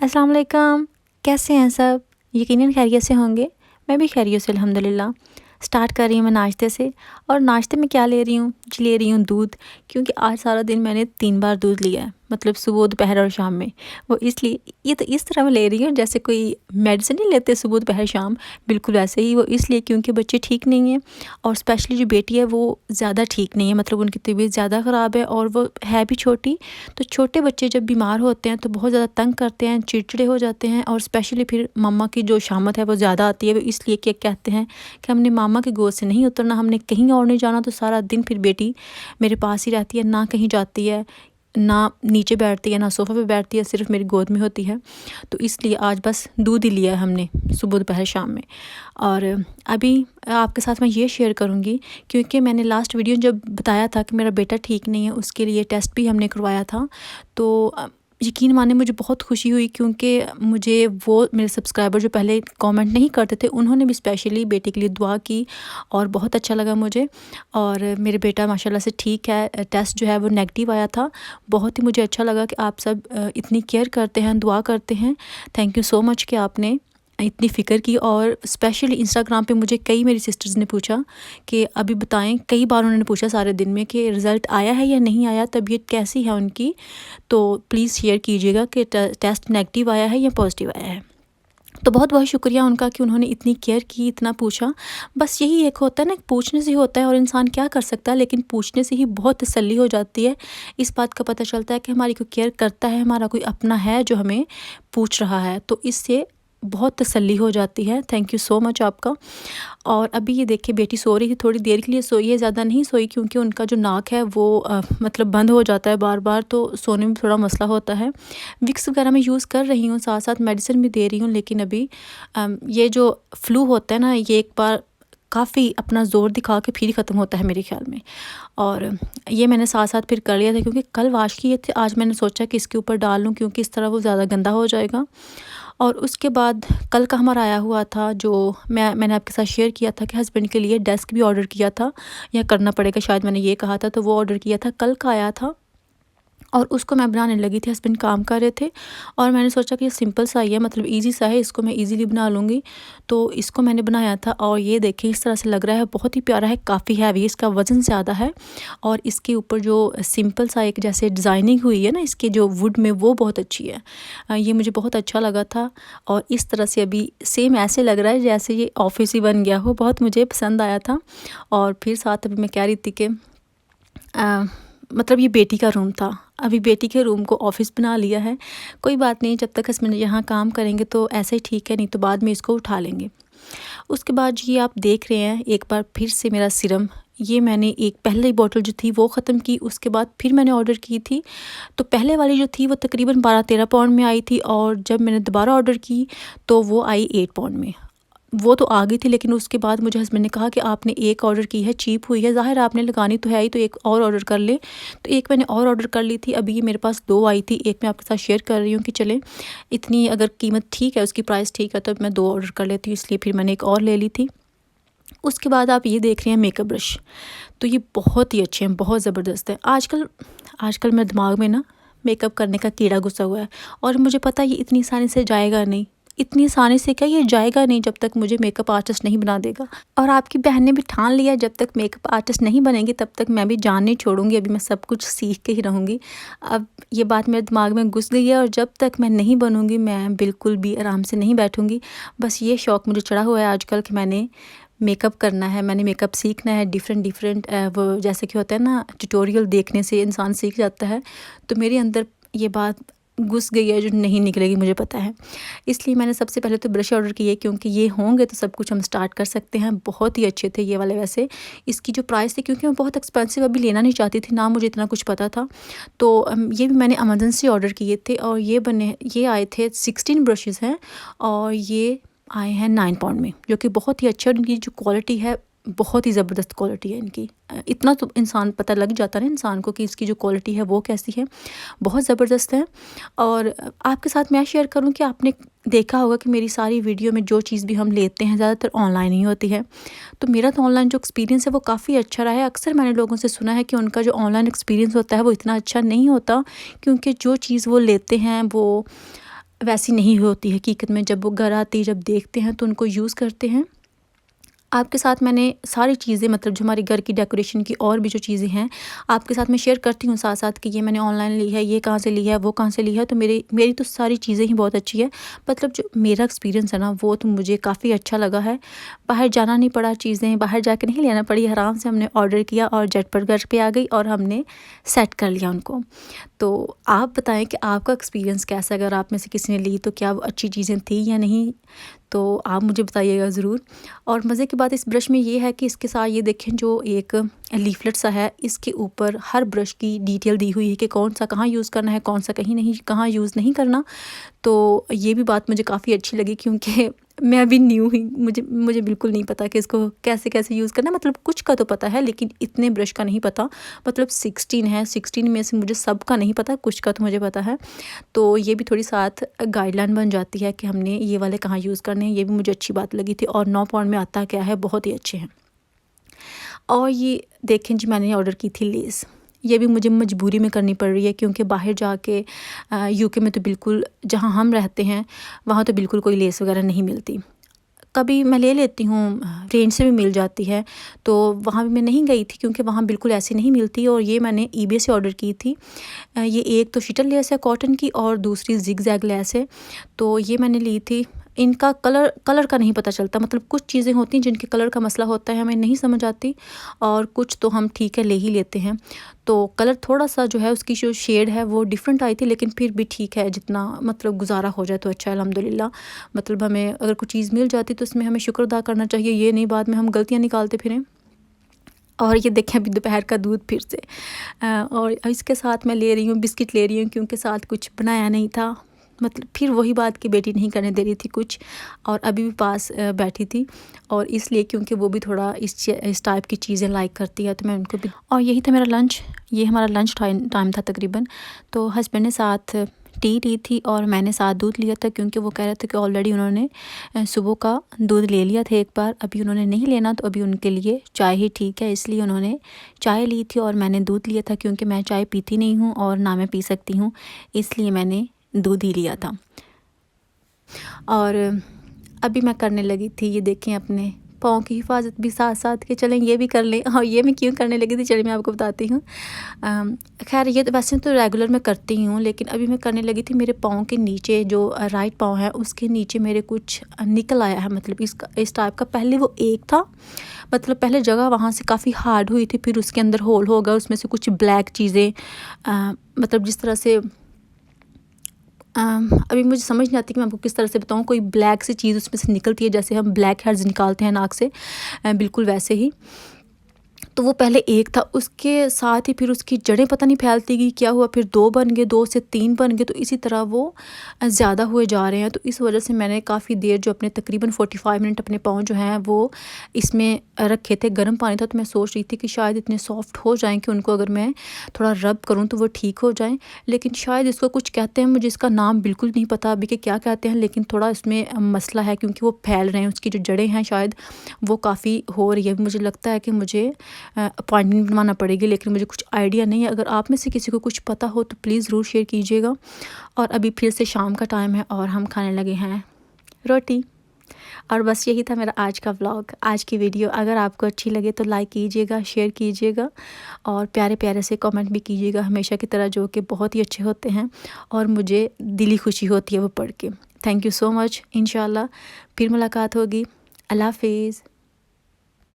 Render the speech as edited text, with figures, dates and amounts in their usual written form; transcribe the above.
अस्सलाम वालेकुम। कैसे हैं सब? यकीनन खैरियत से होंगे। मैं भी खैरियत से अल्हम्दुलिल्लाह। स्टार्ट कर रही हूँ मैं नाश्ते से। और नाश्ते में क्या ले रही हूँ जी, ले रही हूँ दूध। क्योंकि आज सारा दिन मैंने 3 बार दूध लिया है, मतलब सुबह दोपहर और शाम में। वो इसलिए ये तो इस तरह मैं ले रही हूँ जैसे कोई मेडिसिन नहीं लेते सुबह दोपहर शाम, बिल्कुल वैसे ही। वो इसलिए क्योंकि बच्चे ठीक नहीं हैं और स्पेशली जो बेटी है वो ज़्यादा ठीक नहीं है, मतलब उनकी तबीयत ज़्यादा ख़राब है और वो है भी छोटी। तो छोटे बच्चे जब बीमार होते हैं तो बहुत ज़्यादा तंग करते हैं, चिड़चिड़े हो जाते हैं और स्पेशली फिर मम्मा की जो शामत है वो ज़्यादा आती है। वो इसलिए कि कहते हैं कि हमने मामा की गोद से नहीं उतरना, हमने कहीं और नहीं जाना। तो सारा दिन फिर बेटी मेरे पास ही रहती है, ना कहीं जाती है, ना नीचे बैठती है, ना सोफ़ा पे बैठती है, सिर्फ मेरी गोद में होती है। तो इसलिए आज बस दूध ही लिया है हमने सुबह दोपहर शाम में। और अभी आपके साथ मैं ये शेयर करूँगी क्योंकि मैंने लास्ट वीडियो जब बताया था कि मेरा बेटा ठीक नहीं है, उसके लिए टेस्ट भी हमने करवाया था। तो यकीन माने मुझे बहुत खुशी हुई क्योंकि मुझे वो मेरे सब्सक्राइबर जो पहले कमेंट नहीं करते थे उन्होंने भी स्पेशली बेटे के लिए दुआ की और बहुत अच्छा लगा मुझे। और मेरे बेटा माशाल्लाह से ठीक है, टेस्ट जो है वो नेगेटिव आया था। बहुत ही मुझे अच्छा लगा कि आप सब इतनी केयर करते हैं, दुआ करते हैं। थैंक यू सो मच कि आपने इतनी फ़िक्र की। और स्पेशली इंस्टाग्राम पे मुझे कई मेरी सिस्टर्स ने पूछा कि अभी बताएं, कई बार उन्होंने पूछा सारे दिन में कि रिज़ल्ट आया है या नहीं आया, तबीयत कैसी है उनकी। तो प्लीज़ शेयर कीजिएगा कि टेस्ट नेगेटिव आया है या पॉजिटिव आया है। तो बहुत बहुत शुक्रिया उनका कि उन्होंने इतनी केयर की, इतना पूछा। बस यही एक होता है ना, पूछने से ही होता है और इंसान क्या कर सकता है, लेकिन पूछने से ही बहुत तसल्ली हो जाती है। इस बात का पता चलता है कि हमारी कोई केयर करता है, हमारा कोई अपना है जो हमें पूछ रहा है। तो इससे बहुत तसल्ली हो जाती है। थैंक यू सो मच आपका। और अभी ये देखिए बेटी सो रही थी, थोड़ी देर के लिए सोई है, ज़्यादा नहीं सोई क्योंकि उनका जो नाक है वो मतलब बंद हो जाता है बार बार, तो सोने में थोड़ा मसला होता है। विक्स वगैरह मैं यूज़ कर रही हूँ, साथ साथ मेडिसिन भी दे रही हूँ। लेकिन अभी ये जो फ्लू होता है ना, ये एक बार काफ़ी अपना ज़ोर दिखा के फिर ही ख़त्म होता है मेरे ख़्याल में। और ये मैंने साथ साथ फिर कर लिया था क्योंकि कल वाश किए थे, आज मैंने सोचा कि इसके ऊपर डाल लूँ क्योंकि इस तरह वो ज़्यादा गंदा हो जाएगा। और उसके बाद कल का हमारा आया हुआ था जो मैंने आपके साथ शेयर किया था कि हस्बैंड के लिए डेस्क भी ऑर्डर किया था, या करना पड़ेगा शायद, मैंने ये कहा था। तो वो ऑर्डर किया था, कल का आया था और उसको मैं बनाने लगी थी। हस्बैंड काम कर रहे थे और मैंने सोचा कि ये सिंपल सा ही है, मतलब इजी सा है, इसको मैं इजीली बना लूँगी। तो इसको मैंने बनाया था और ये देखिए इस तरह से लग रहा है, बहुत ही प्यारा है, काफ़ी हैवी, इसका वज़न ज़्यादा है। और इसके ऊपर जो सिंपल सा एक जैसे डिज़ाइनिंग हुई है ना इसके जो वुड में, वो बहुत अच्छी है। ये मुझे बहुत अच्छा लगा था। और इस तरह से अभी सेम ऐसे लग रहा है जैसे ये ऑफिस ही बन गया हो, बहुत मुझे पसंद आया था। और फिर साथ अभी मैं कह रही थी कि मतलब ये बेटी का रूम था, अभी बेटी के रूम को ऑफ़िस बना लिया है। कोई बात नहीं, जब तक हस्बैंड यहाँ काम करेंगे तो ऐसे ही ठीक है, नहीं तो बाद में इसको उठा लेंगे। उसके बाद ये आप देख रहे हैं एक बार फिर से मेरा सीरम, ये मैंने एक पहले बोतल जो थी वो ख़त्म की, उसके बाद फिर मैंने ऑर्डर की थी। तो पहले वाली जो थी वो तकरीबन 12-13 पाउंड में आई थी और जब मैंने दोबारा ऑर्डर की तो वो आई 8 पाउंड में। वो तो आ गई थी, लेकिन उसके बाद मुझे हस्बैंड ने कहा कि आपने एक ऑर्डर की है, चीप हुई है, ज़ाहिर आपने लगानी तो है ही, तो एक और ऑर्डर कर ले। तो एक मैंने और ऑर्डर कर ली थी। अभी ये मेरे पास 2 आई थी, एक मैं आपके साथ शेयर कर रही हूँ कि चलें इतनी अगर कीमत ठीक है, उसकी प्राइस ठीक है, तो मैं 2 ऑर्डर कर लेती हूँ, इसलिए फिर मैंने एक और ले ली थी। उसके बाद आप ये देख रहे हैं मेकअप ब्रश, तो ये बहुत ही अच्छे हैं, बहुत ज़बरदस्त है। आजकल आजकल मेरे दिमाग में ना मेकअप करने का कीड़ा घुसा हुआ है और मुझे पता है ये इतनी आसानी से जाएगा नहीं, इतनी आसानी से क्या, ये जाएगा नहीं जब तक मुझे मेकअप आर्टिस्ट नहीं बना देगा। और आपकी बहन ने भी ठान लिया, जब तक मेकअप आर्टिस्ट नहीं बनेंगी तब तक मैं भी जान नहीं छोड़ूंगी, अभी मैं सब कुछ सीख के ही रहूँगी। अब ये बात मेरे दिमाग में घुस गई है और जब तक मैं नहीं बनूँगी मैं बिल्कुल भी आराम से नहीं बैठूँगी। बस ये शौक़ मुझे चढ़ा हुआ है आजकल कि मैंने मेकअप करना है, मैंने मेकअप सीखना है। डिफरेंट वो जैसे कि होता है ना, ट्यूटोरियल देखने से इंसान सीख जाता है। तो मेरे अंदर ये बात घुस गई है जो नहीं निकलेगी, मुझे पता है। इसलिए मैंने सबसे पहले तो ब्रश ऑर्डर किए क्योंकि ये होंगे तो सब कुछ हम स्टार्ट कर सकते हैं। बहुत ही अच्छे थे ये वाले वैसे। इसकी जो प्राइस थी, क्योंकि मैं बहुत एक्सपेंसिव अभी लेना नहीं चाहती थी, ना मुझे इतना कुछ पता था, तो ये भी मैंने अमेज़न से ऑर्डर किए थे और ये आए थे 16 ब्रशेज़ हैं और ये आए हैं 9 पाउंड में, जो कि बहुत ही अच्छा। इनकी जो क्वालिटी है बहुत ही ज़बरदस्त क्वालिटी है इनकी। इतना तो इंसान पता लग जाता है ना इंसान को कि इसकी जो क्वालिटी है वो कैसी है, बहुत ज़बरदस्त है। और आपके साथ मैं शेयर करूं कि आपने देखा होगा कि मेरी सारी वीडियो में जो चीज़ भी हम लेते हैं ज़्यादातर ऑनलाइन ही होती है। तो मेरा तो ऑनलाइन जो एक्सपीरियंस है वो काफ़ी अच्छा रहा है। अक्सर मैंने लोगों से सुना है कि उनका जो ऑनलाइन एक्सपीरियंस होता है वो इतना अच्छा नहीं होता, क्योंकि जो चीज़ वो लेते हैं वो वैसी नहीं होती हकीकत में। जब वो घर आती है, जब देखते हैं तो उनको यूज़ करते हैं। आपके साथ मैंने सारी चीज़ें मतलब जो हमारे घर की डेकोरेशन की और भी जो चीज़ें हैं आपके साथ मैं शेयर करती हूँ साथ साथ कि ये मैंने ऑनलाइन ली है, ये कहाँ से ली है, वो कहाँ से ली है। तो मेरी तो सारी चीज़ें ही बहुत अच्छी है। मतलब जो मेरा एक्सपीरियंस है ना वो तो मुझे काफ़ी अच्छा लगा है। बाहर जाना नहीं पड़ा, चीज़ें बाहर जाके नहीं लेना पड़ी, आराम से हमने ऑर्डर किया और झटपट घर पे आ गई और हमने सेट कर लिया उनको। तो आप बताएं कि आपका एक्सपीरियंस कैसा है? अगर आप में से किसी ने ली तो क्या वो अच्छी चीज़ें थी या नहीं, तो आप मुझे बताइएगा ज़रूर। और मज़े की बात इस ब्रश में ये है कि इसके साथ ये देखें जो एक लीफलेट सा है, इसके ऊपर हर ब्रश की डिटेल दी हुई है कि कौन सा कहाँ यूज़ करना है, कौन सा कहीं नहीं कहाँ यूज़ नहीं करना। तो ये भी बात मुझे काफ़ी अच्छी लगी क्योंकि मैं अभी न्यू ही, मुझे बिल्कुल नहीं पता कि इसको कैसे कैसे यूज़ करना है। मतलब कुछ का तो पता है लेकिन इतने ब्रश का नहीं पता। मतलब 16 है, 16 में से मुझे सब का नहीं पता, कुछ का तो मुझे पता है। तो ये भी थोड़ी साथ गाइडलाइन बन जाती है कि हमने ये वाले कहाँ यूज़ करने हैं। ये भी मुझे अच्छी बात लगी थी। और 9 पाउंड में आता क्या है, बहुत ही अच्छे हैं। और ये देखें जी, मैंने ऑर्डर की थी लेस। ये भी मुझे मजबूरी में करनी पड़ रही है क्योंकि बाहर जाके यूके में तो बिल्कुल, जहाँ हम रहते हैं वहाँ तो बिल्कुल कोई लेस वगैरह नहीं मिलती। कभी मैं ले लेती हूँ, रेंज से भी मिल जाती है, तो वहाँ भी मैं नहीं गई थी क्योंकि वहाँ बिल्कुल ऐसी नहीं मिलती। और ये मैंने ईबे से ऑर्डर की थी। ये एक तो शीटल लेस है कॉटन की और दूसरी जिग जैग लेस है। तो ये मैंने ली थी। इनका कलर का नहीं पता चलता। मतलब कुछ चीज़ें होती हैं जिनके कलर का मसला होता है, हमें नहीं समझ आती, और कुछ तो हम ठीक है ले ही लेते हैं। तो कलर थोड़ा सा जो है उसकी जो शेड है वो डिफरेंट आई थी, लेकिन फिर भी ठीक है, जितना मतलब गुजारा हो जाए तो अच्छा है अल्हम्दुलिल्लाह। मतलब हमें अगर कोई चीज़ मिल जाती तो उसमें हमें शुक्र अदा करना चाहिए, ये नहीं बाद में हम गलतियाँ निकालते फिरें। और ये देखें अभी दोपहर का दूध फिर से। और इसके साथ मैं ले रही हूँ बिस्किट ले रही हूँ क्योंकि साथ कुछ बनाया नहीं था। मतलब फिर वही बात कि बेटी नहीं करने दे रही थी कुछ, और अभी भी पास बैठी थी, और इसलिए क्योंकि वो भी थोड़ा इस टाइप की चीज़ें लाइक करती है तो मैं उनको भी। और यही था मेरा लंच, ये हमारा लंच टाइम था तकरीबन। तो हस्बैंड ने साथ टी ली थी और मैंने साथ दूध लिया था क्योंकि वो कह रहे थे कि ऑलरेडी उन्होंने सुबह का दूध ले लिया था एक बार, अभी उन्होंने नहीं लेना, तो अभी उनके लिए चाय ही ठीक है, इसलिए उन्होंने चाय ली थी और मैंने दूध लिया था क्योंकि मैं चाय पीती नहीं हूँ और ना मैं पी सकती हूँ, इसलिए मैंने दूध ही लिया था। और अभी मैं करने लगी थी, ये देखें अपने पाँव की हिफाजत भी साथ साथ के चलें, ये भी कर लें। और ये मैं क्यों करने लगी थी चलिए मैं आपको बताती हूँ। खैर ये तो वैसे तो रेगुलर मैं करती हूँ, लेकिन अभी मैं करने लगी थी मेरे पाँव के नीचे, जो राइट पाँव है उसके नीचे मेरे कुछ निकल आया है। मतलब इस टाइप का पहले वो एक था, मतलब पहले जगह वहाँ से काफ़ी हार्ड हुई थी, फिर उसके अंदर होल हो गया, उसमें से कुछ ब्लैक चीज़ें मतलब जिस तरह से अभी मुझे समझ नहीं आती कि मैं आपको किस तरह से बताऊँ। कोई ब्लैक सी चीज़ उसमें से निकलती है, जैसे हम ब्लैक हेयर्स निकालते हैं नाक से, बिल्कुल वैसे ही। तो वो पहले एक था, उसके साथ ही फिर उसकी जड़ें पता नहीं फैलती गई क्या हुआ, फिर 2 बन गए, 2 से 3 बन गए, तो इसी तरह वो ज़्यादा हुए जा रहे हैं। तो इस वजह से मैंने काफ़ी देर जो अपने तकरीबन 45 मिनट अपने पाँव जो हैं वो इसमें रखे थे। गर्म पानी था, तो मैं सोच रही थी कि शायद इतने सॉफ्ट हो जाएँ कि उनको अगर मैं थोड़ा रब करूँ तो वो ठीक हो जाएँ। लेकिन शायद इसको कुछ कहते हैं, मुझे इसका नाम बिल्कुल नहीं पता अभी कि क्या कहते हैं, लेकिन थोड़ा इसमें मसला है क्योंकि वो फैल रहे हैं, उसकी जो जड़ें हैं शायद वो काफ़ी हो रही है। मुझे लगता है कि मुझे अपॉइंटमेंट बनवाना पड़ेगी, लेकिन मुझे कुछ आइडिया नहीं है। अगर आप में से किसी को कुछ पता हो तो प्लीज़ ज़रूर शेयर कीजिएगा। और अभी फिर से शाम का टाइम है और हम खाने लगे हैं रोटी। और बस यही था मेरा आज का व्लॉग, आज की वीडियो। अगर आपको अच्छी लगे तो लाइक कीजिएगा, शेयर कीजिएगा और प्यारे प्यारे से कमेंट भी कीजिएगा हमेशा की तरह, जो कि बहुत ही अच्छे होते हैं और मुझे दिली खुशी होती है वो पढ़ के। Thank you so much. इंशाल्लाह फिर मुलाकात होगी। अल्लाह हाफिज़।